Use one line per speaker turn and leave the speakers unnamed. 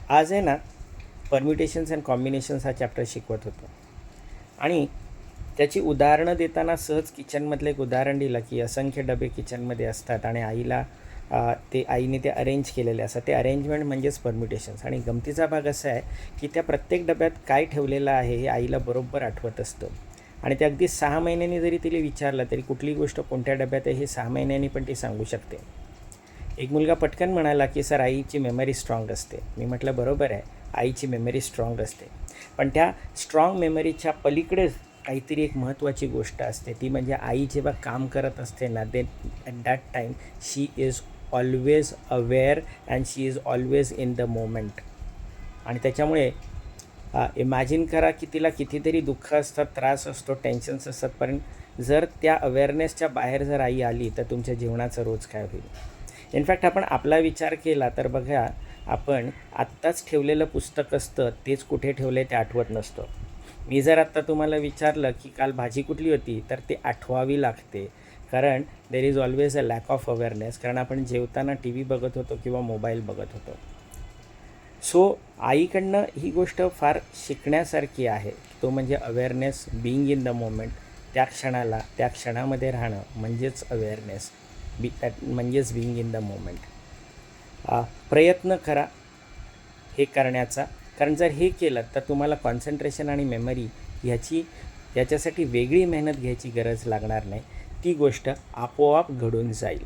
आज आहे ना, परम्युटेशन्स अँड कॉम्बिनेशन्स हा चॅप्टर शिकवत होतो आणि त्याची उदाहरणं देताना सहज किचनमधलं एक उदाहरण दिलं की असंख्य डबे किचनमध्ये असतात आणि आईला आईने ते अरेंज केलेले असतात. ते अरेंजमेंट म्हणजेच परम्युटेशन्स. आणि गमतीचा भाग असा आहे की त्या प्रत्येक डब्यात काय ठेवलेलं आहे हे आईला बरोबर आठवत असतं. आणि ते अगदी 6 महिन्यांनी जरी तिला विचारलं तरी कुठली गोष्ट कोणत्या डब्यात आहे हे 6 महिन्यांनी पण ती सांगू शकते. एक मुलगा पटकन म्हणाला की सर, आईची मेमरी स्ट्रॉंग असते. मी म्हटलं बरोबर आहे, आईची मेमरी स्ट्रॉंग असते, पण त्या स्ट्रॉंग मेमरीच्या पलीकडेच काहीतरी एक महत्त्वाची गोष्ट असते. ती म्हणजे आई जेव्हा काम करत असते ना, at that time she is always aware and she is always in the moment. आणि त्याच्यामुळे इमॅजिन करा की तिला कितीतरी दुःख असतात, त्रास असतो, टेन्शन्स असतात, पण जर त्या अवेअरनेसच्या बाहेर जर आई आली तर तुमच्या जीवनाचा रोज काय होईल. इनफॅक्ट आपण आपला विचार केला तर बघा, आपण आत्ताच ठेवलेलं पुस्तक असतं तेच कुठे ठेवले ते आठवत नसतं. मी जर आत्ता तुम्हाला विचारलं की काल भाजी कुठली होती तर ते आठवावी लागते, कारण there is always a lack of awareness. कारण आपण जेवताना टी व्ही बघत होतो किंवा मोबाईल बघत होतो. सो आईकडनं ही गोष्ट फार शिकण्यासारखी आहे, तो म्हणजे awareness, being in the moment. त्या क्षणाला त्या क्षणामध्ये राहणं म्हणजेच अवेअरनेस, दॅट म्हणजेच बिईंग इन द मोमेंट. प्रयत्न करा हे करण्याचा, कारण जर हे केलं तर तुम्हाला कॉन्सन्ट्रेशन आणि मेमरी याच्यासाठी वेगळी मेहनत घ्यायची गरज लागणार नाही. ती गोष्ट आपोआप घडून जाईल.